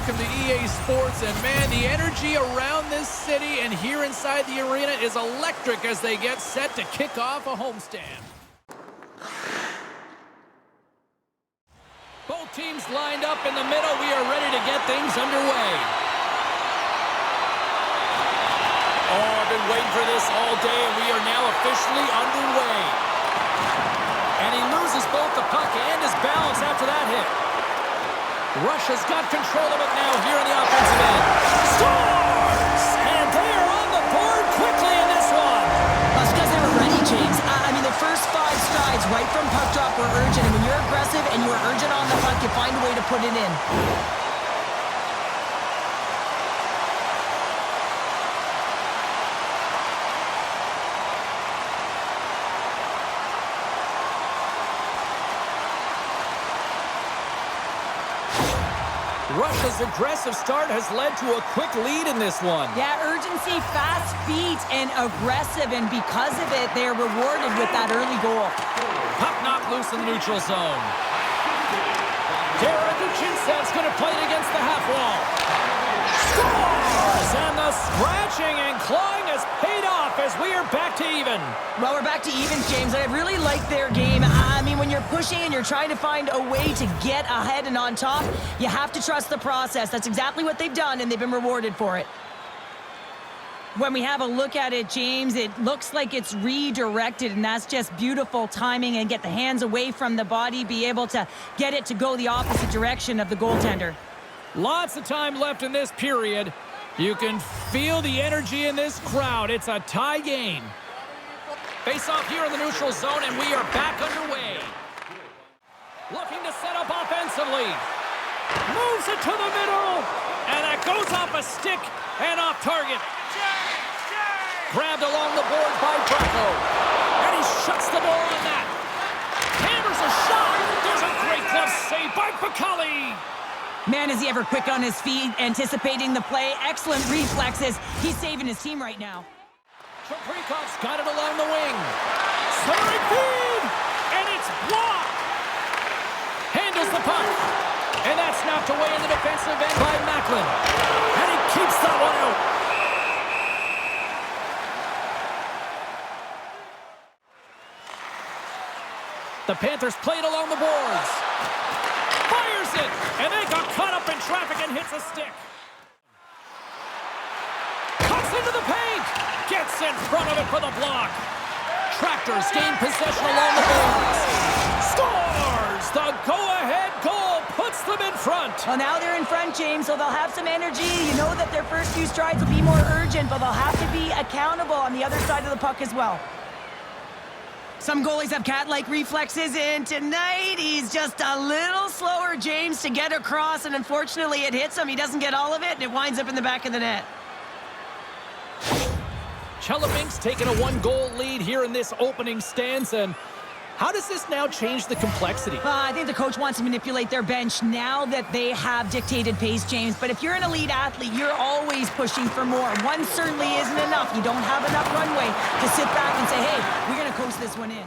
welcome to EA Sports. And man, the energy around this city and here inside the arena is electric as they get set to kick off a homestand. Both teams lined up in the middle. We are ready to get things underway. Oh, I've been waiting for this all day, and we are now officially underway. And he loses both the puck and his balance after that hit. Russia's got control of it now here in the offensive end. Scores! And they are on the board quickly in this one. That's because they were ready, James. I mean, the first 5 strides right from puck drop were urgent. And when you're aggressive and you're urgent on the puck, you find a way to put it in. Russia's aggressive start has led to a quick lead in this one. Yeah, urgency, fast feet, and aggressive, and because of it, they're rewarded with that early goal. Puck knocked loose in the neutral zone. Derek going to play it against the half wall. Scores! And the scratching and clawing has paid off as we are back to even. Well, we're back to even, James. I really like their game. I mean, when you're pushing and you're trying to find a way to get ahead and on top, you have to trust the process. That's exactly what they've done, and they've been rewarded for it. When we have a look at it, James, it looks like it's redirected, and that's just beautiful timing and get the hands away from the body, be able to get it to go the opposite direction of the goaltender. Lots of time left in this period. You can feel the energy in this crowd. It's a tie game. Face off here in the neutral zone, and we are back underway. Looking to set up offensively. Moves it to the middle, and that goes off a stick and off target. Grabbed along the board by Bracco. And he shuts the door on that. Hammers a shot. There's a great glove save by Vaukie. Man, is he ever quick on his feet, anticipating the play. Excellent reflexes. He's saving his team right now. Chaprikov's got it along the wing. Centering feed. And it's blocked. Handles the puck. And that's knocked away in the defensive end by Macklin. And he keeps that one out. The Panthers played along the boards. Fires it, and they got caught up in traffic and hits a stick. Cuts into the paint. Gets in front of it for the block. Tractors gain possession along the boards. Scores! The go-ahead goal puts them in front. Well, now they're in front, James, so they'll have some energy. You know that their first few strides will be more urgent, but they'll have to be accountable on the other side of the puck as well. Some goalies have cat-like reflexes, and tonight he's just a little slower, James, to get across, and unfortunately it hits him. He doesn't get all of it, and it winds up in the back of the net. Chelyabinsk taking a 1-goal lead here in this opening stance, and how does this now change the complexity? I think the coach wants to manipulate their bench now that they have dictated pace, James. But if you're an elite athlete, you're always pushing for more. One certainly isn't enough. You don't have enough runway to sit back and say, hey, we're going to coast this one in.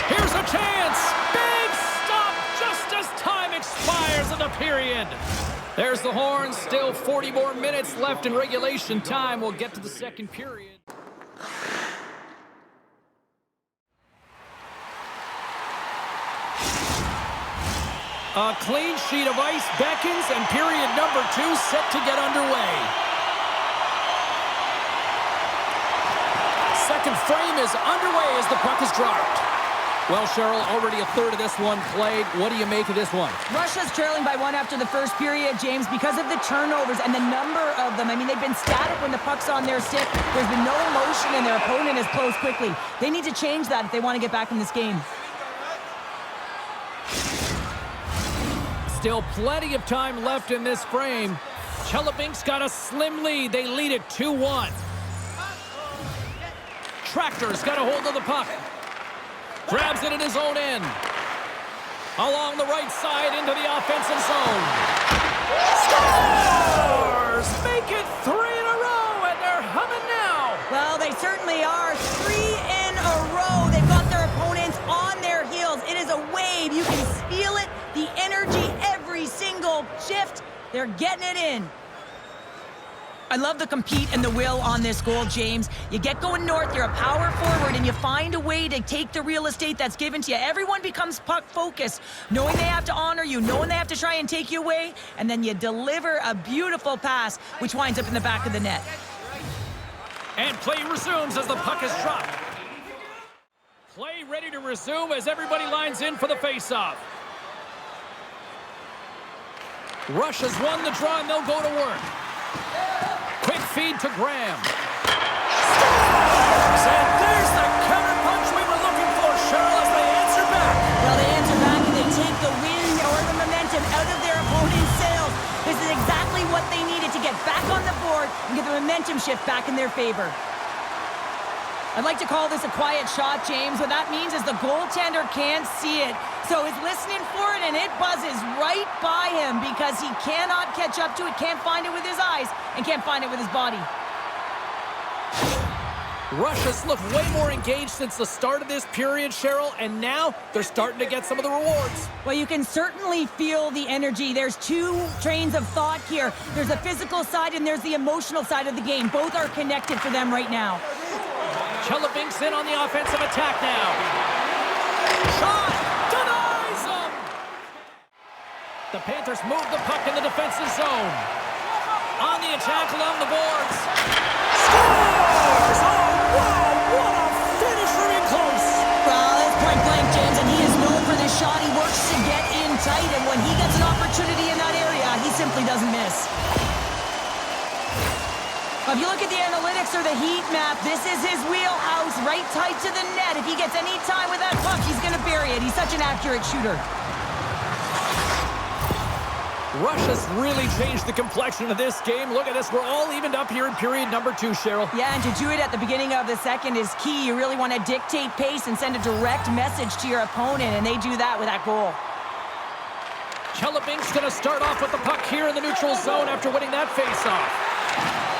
Here's a chance. Big stop just as time expires in the period. There's the horn. Still 40 more minutes left in regulation time. We'll get to the second period. A clean sheet of ice beckons, and period number 2 set to get underway. Second frame is underway as the puck is dropped. Well, Cheryl, already a third of this one played. What do you make of this one? Russia's trailing by 1 after the first period, James, because of the turnovers and the number of them. I mean, they've been static when the puck's on their stick. There's been no motion, and their opponent has closed quickly. They need to change that if they want to get back in this game. Still plenty of time left in this frame. Chelyabinsk got a slim lead. They lead it 2-1. Traktor's got a hold of the puck. Grabs it in his own end. Along the right side into the offensive zone. Scores! Make it 3 in a row, and they're humming now. Well, they certainly are. 3 in a row. They've got their opponents on their heels. It is a wave. You can final shift. They're getting it in. I love the compete and the will on this goal, James. You get going north, you're a power forward, and you find a way to take the real estate that's given to you. Everyone becomes puck-focused, knowing they have to honor you, knowing they have to try and take you away, and then you deliver a beautiful pass, which winds up in the back of the net. And play resumes as the puck is dropped. Play ready to resume as everybody lines in for the face-off. Rush has won the draw, and they'll go to work. Quick feed to Graham. Scores! And there's the counter punch we were looking for, Cheryl, as they answer back. Well, they answer back and they take the wind or the momentum out of their opponent's sails. This is exactly what they needed to get back on the board and get the momentum shift back in their favor. I'd like to call this a quiet shot, James. What that means is the goaltender can't see it. So he's listening for it, and it buzzes right by him because he cannot catch up to it, can't find it with his eyes, and can't find it with his body. Russia's looked way more engaged since the start of this period, Cheryl, and now they're starting to get some of the rewards. Well, you can certainly feel the energy. There's two trains of thought here. There's the physical side and there's the emotional side of the game. Both are connected for them right now. Chelyabinsk in on the offensive attack now. Shot! Denies him! The Panthers move the puck in the defensive zone. On the attack along the boards. Scores! Oh, wow! What a finisher in close! Well, it's point blank, James, and he is known for this shot. He works to get in tight, and when he gets an opportunity in that area, he simply doesn't miss. If you look at the analytics or the heat map, this is his wheelhouse, right tight to the net. If he gets any time with that puck, he's going to bury it. He's such an accurate shooter. Russia's really changed the complexion of this game. Look at this. We're all evened up here in period number 2, Cheryl. Yeah, and to do it at the beginning of the second is key. You really want to dictate pace and send a direct message to your opponent, and they do that with that goal. Chelyabinsk's going to start off with the puck here in the neutral zone after winning that faceoff.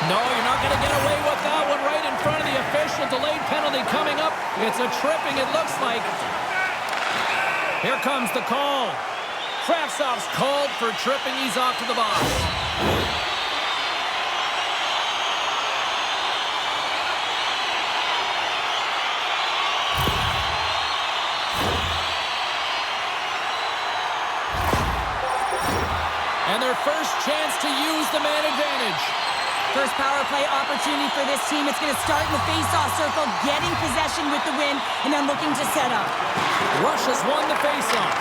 No, you're not going to get away with that one right in front of the official. Delayed penalty coming up. It's a tripping, it looks like. Here comes the call. Kravtsov's called for tripping. He's off to the box. And their first chance to use the man advantage. First power play opportunity for this team. It's going to start in the face-off circle, getting possession with the win, and then looking to set up. Russia's won the face-off.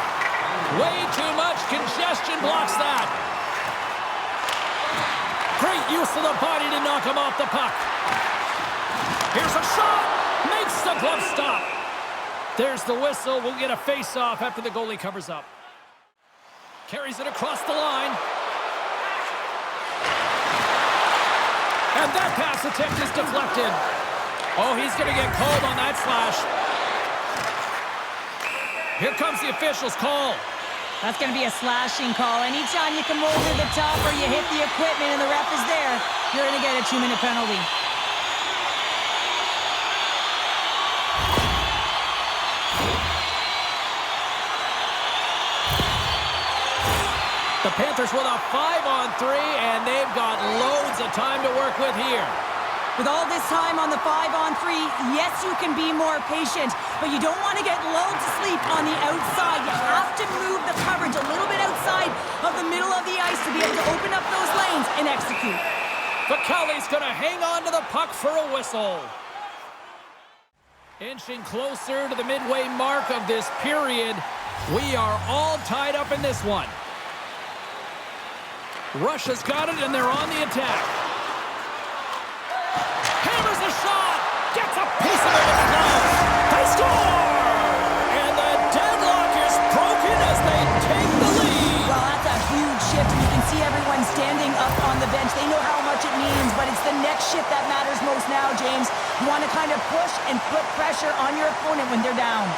Way too much congestion blocks that. Great use of the body to knock him off the puck. Here's a shot. Makes the glove stop. There's the whistle. We'll get a face-off after the goalie covers up. Carries it across the line. And that pass attempt is deflected. Oh, he's going to get called on that slash. Here comes the official's call. That's going to be a slashing call. Anytime you come over the top or you hit the equipment and the ref is there, you're going to get a 2-minute penalty. The Panthers with a 5-on-3, and they've got loads of time to work with here. With all this time on the 5-on-3, yes, you can be more patient, but you don't want to get lulled to sleep on the outside. You have to move the coverage a little bit outside of the middle of the ice to be able to open up those lanes and execute. Vauquie's going to hang on to the puck for a whistle. Inching closer to the midway mark of this period. We are all tied up in this one. Russia's got it, and they're on the attack. Hammers a shot! Gets a piece of it with the glove! They score! And the deadlock is broken as they take the lead! Well, that's a huge shift, and you can see everyone standing up on the bench. They know how much it means, but it's the next shift that matters most now, James. You want to kind of push and put pressure on your opponent when they're down.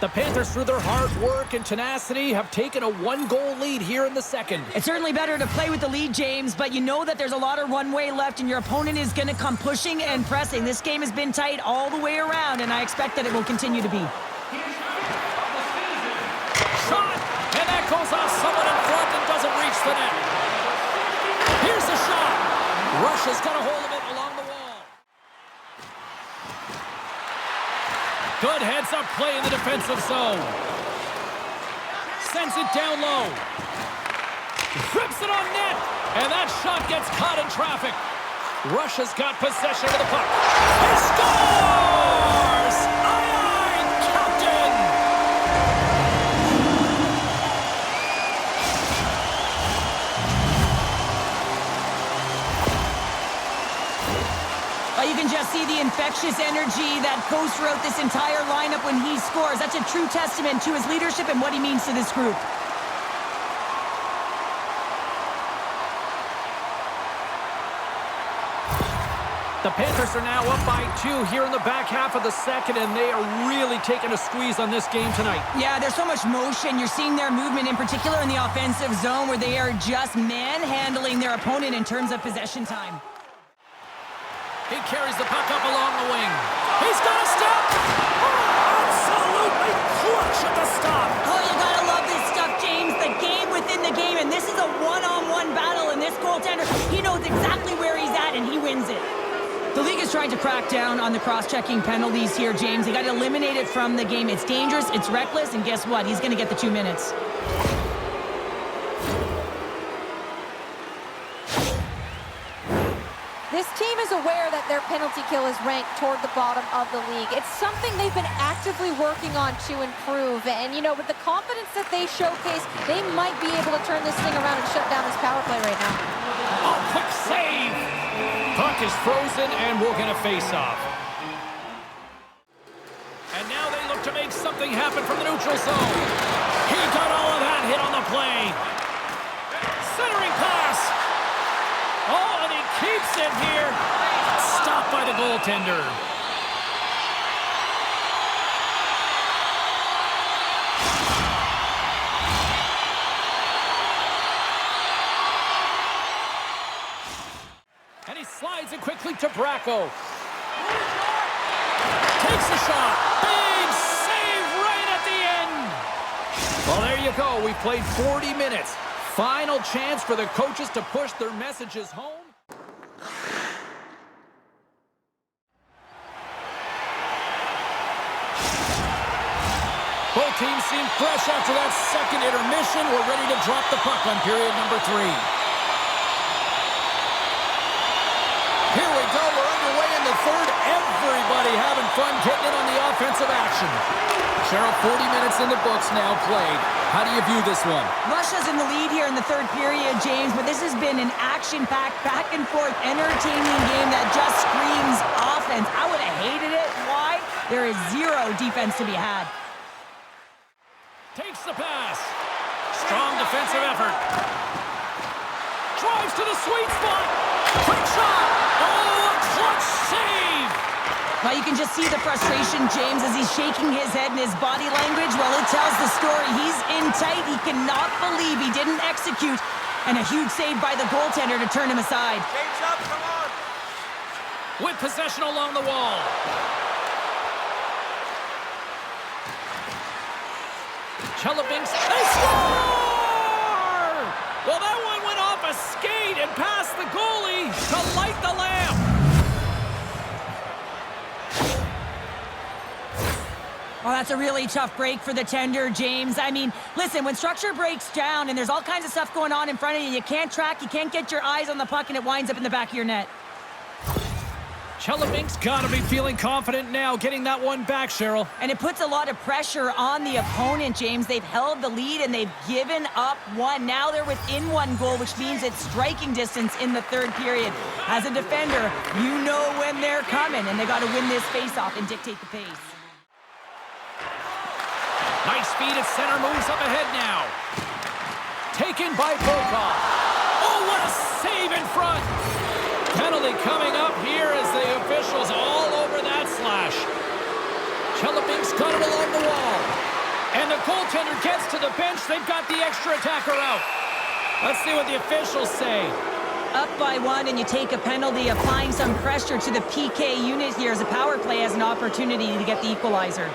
The Panthers, through their hard work and tenacity, have taken a one-goal lead here in the second. It's certainly better to play with the lead, James, but you know that there's a lot of runway left, and your opponent is going to come pushing and pressing. This game has been tight all the way around, and I expect that it will continue to be. Shot! And that goes off someone in front and doesn't reach the net. Here's the shot. Russia's got a hold of it along the wall. Good heads-up play in the defensive zone. Sends it down low. Rips it on net. And that shot gets caught in traffic. Russia's got possession of the puck. He scores! Aye, aye, Captain! Well, you can just see the infectious energy that goes throughout this entire lineup when he scores. That's a true testament to his leadership and what he means to this group. The Panthers are now up by 2 here in the back half of the second, and they are really taking a squeeze on this game tonight. Yeah, there's so much motion. You're seeing their movement, in particular in the offensive zone, where they are just manhandling their opponent in terms of possession time. He carries the puck up along the wing. He's got a step! Oh, absolutely clutch at the stop! Oh, you gotta love this stuff, James. The game within the game, and this is a one-on-one battle, and this goaltender, he knows exactly where he's at, and he wins it. The league is trying to crack down on the cross-checking penalties here, James. They got to eliminate it from the game. It's dangerous, it's reckless, and guess what? He's going to get the 2 minutes. This team is aware that their penalty kill is ranked toward the bottom of the league. It's something they've been actively working on to improve. And, you know, with the confidence that they showcase, they might be able to turn this thing around and shut down this power play right now. Oh, quick save! Puck is frozen, and we're going to face off. And now they look to make something happen from the neutral zone. He got all of that hit on the play. Centering pass. Oh, and he keeps it here. Stopped by the goaltender. And he slides it quickly to Bracco. Takes the shot. Big save right at the end. Well, there you go. We've played 40 minutes. Final chance for the coaches to push their messages home. Both teams seem fresh after that second intermission. We're ready to drop the puck on period number 3. Here we go. We're underway in the third. Everybody having fun getting in on the offensive action. Cheryl, 40 minutes in the books now played. How do you view this one? Russia's in the lead here in the third period, James, but this has been an action-packed, back-and-forth, entertaining game that just screams offense. I would have hated it. Why? There is zero defense to be had. Takes the pass. Strong defensive effort. Drives to the sweet spot. Quick shot. Oh, a clutch save. Well, you can just see the frustration, James, as he's shaking his head, and his body language, well, it tells the story. He's in tight. He cannot believe he didn't execute. And a huge save by the goaltender to turn him aside. James up, come on. With possession along the wall. Chelyabinsk. They score! Well, that one went off a skate and past the goalie to light the lamp. Well, that's a really tough break for the tender, James. I mean, listen, when structure breaks down and there's all kinds of stuff going on in front of you, you can't track, you can't get your eyes on the puck, and it winds up in the back of your net. Chelyabinsk's got to be feeling confident now, getting that one back, Cheryl. And it puts a lot of pressure on the opponent, James. They've held the lead, and they've given up one. Now they're within 1 goal, which means it's striking distance in the third period. As a defender, you know when they're coming, and they got to win this faceoff and dictate the pace. Nice speed at center, moves up ahead now. Taken by Vaukie. Oh, what a save in front. Penalty coming up here as the officials all over that slash. Chelyabinsk got it along the wall. And the goaltender gets to the bench. They've got the extra attacker out. Let's see what the officials say. Up by 1 and you take a penalty, applying some pressure to the PK unit here as a power play has an opportunity to get the equalizer.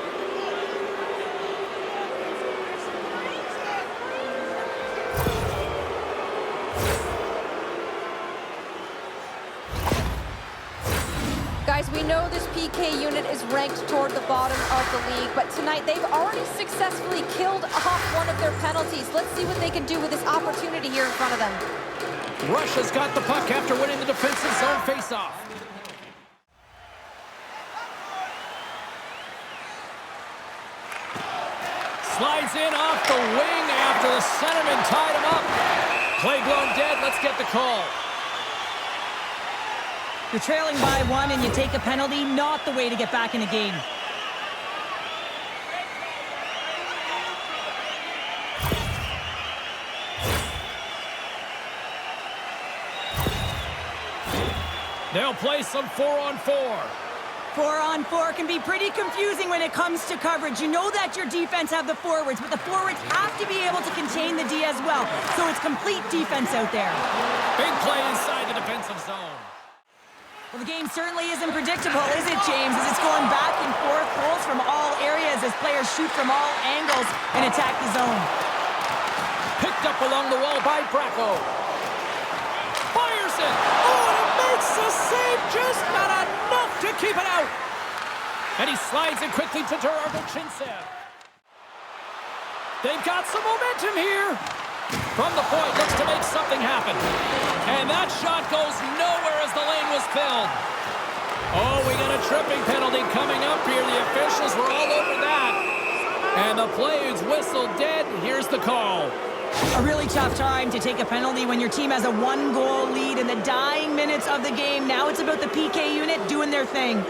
Guys, we know this PK unit is ranked toward the bottom of the league, but tonight they've already successfully killed off one of their penalties. Let's see what they can do with this opportunity here in front of them. Russia's got the puck after winning the defensive zone faceoff. Slides in off the wing after the centerman tied him up. Play blown dead. Let's get the call. You're trailing by 1 and you take a penalty, not the way to get back in a game. They'll play some 4-on-4. 4-on-4 can be pretty confusing when it comes to coverage. You know that your defense have the forwards, but the forwards have to be able to contain the D as well. So it's complete defense out there. Big play inside the defensive zone. Well, the game certainly isn't predictable, is it, James? As it's going back and forth, goals from all areas as players shoot from all angles and attack the zone. Picked up along the wall by Bracco. Fires it. Oh, and it makes the save, just not enough to keep it out. And he slides it quickly to Chelyabinsk. They've got some momentum here. From the point, looks to make something happen. And that shot goes nowhere as the lane was filled. Oh, we got a tripping penalty coming up here. The officials were all over that. And the play is whistled dead. Here's the call. A really tough time to take a penalty when your team has a 1-goal lead in the dying minutes of the game. Now it's about the PK unit doing their thing.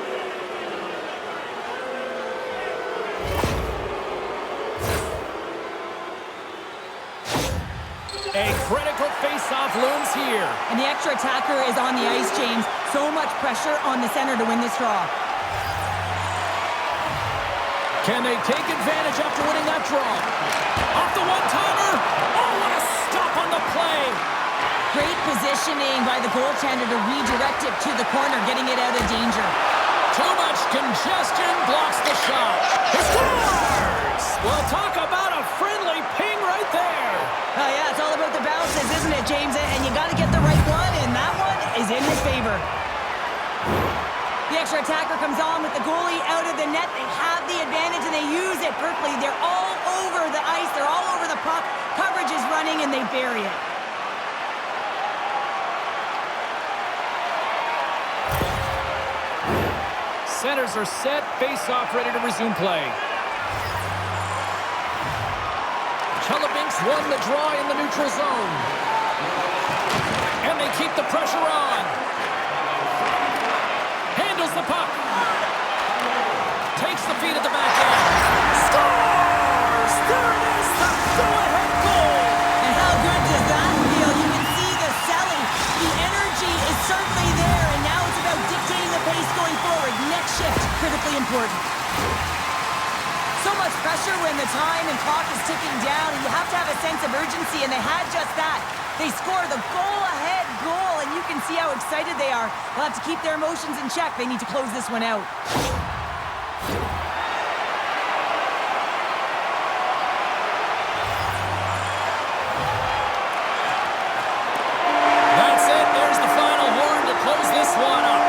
A critical face-off looms here. And the extra attacker is on the ice, James. So much pressure on the center to win this draw. Can they take advantage after winning that draw? Off the one-timer. Oh, what a stop on the play. Great positioning by the goaltender to redirect it to the corner, getting it out of danger. Too much congestion blocks the shot. He scores! Well, talk about a friendly ping right there. Oh, yeah, it's all about the bounces, isn't it, James? And you got to get the right one, and that one is in his favor. The extra attacker comes on with the goalie out of the net. They have the advantage, and they use it perfectly. They're all over the ice. They're all over the puck. Coverage is running, and they bury it. Centers are set. Face-off ready to resume play. Chelyabinsk won the draw in the neutral zone. And they keep the pressure on. Handles the puck. Takes the feed at the back end. Scores! There it is, the go-ahead goal! And how good does that feel? You can see the selling. The energy is certainly there, and now it's about dictating the pace going forward. Next shift, critically important. So much pressure when the time and clock is ticking down, and you have to have a sense of urgency, and they had just that. They score the goal-ahead goal, and you can see how excited they are. They'll have to keep their emotions in check. They need to close this one out. That's it. There's the final horn to close this one up.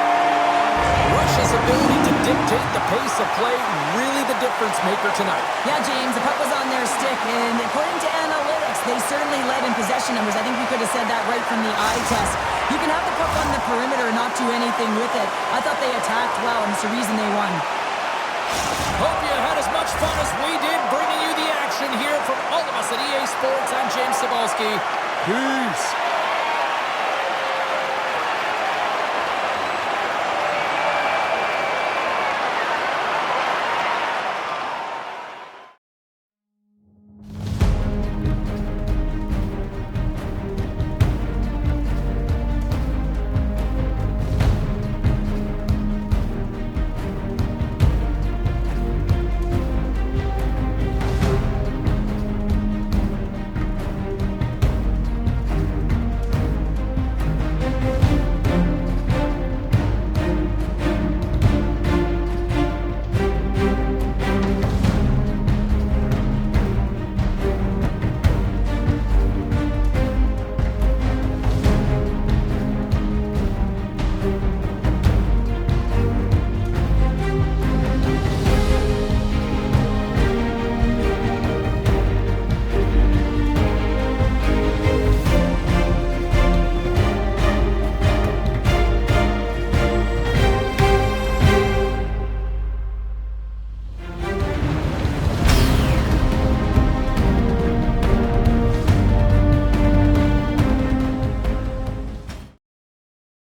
Russia's ability to dictate the pace of play, really the difference maker tonight. Yeah, James, the puck was on their stick, and according to analytics, they certainly led in possession numbers. I think we could have said that right from the eye test. You can have the puck on the perimeter and not do anything with it. I thought they attacked well, and it's the reason they won. Hope you had as much fun as we did bringing you the action here from all of us at EA Sports. I'm James Cybulski. Peace.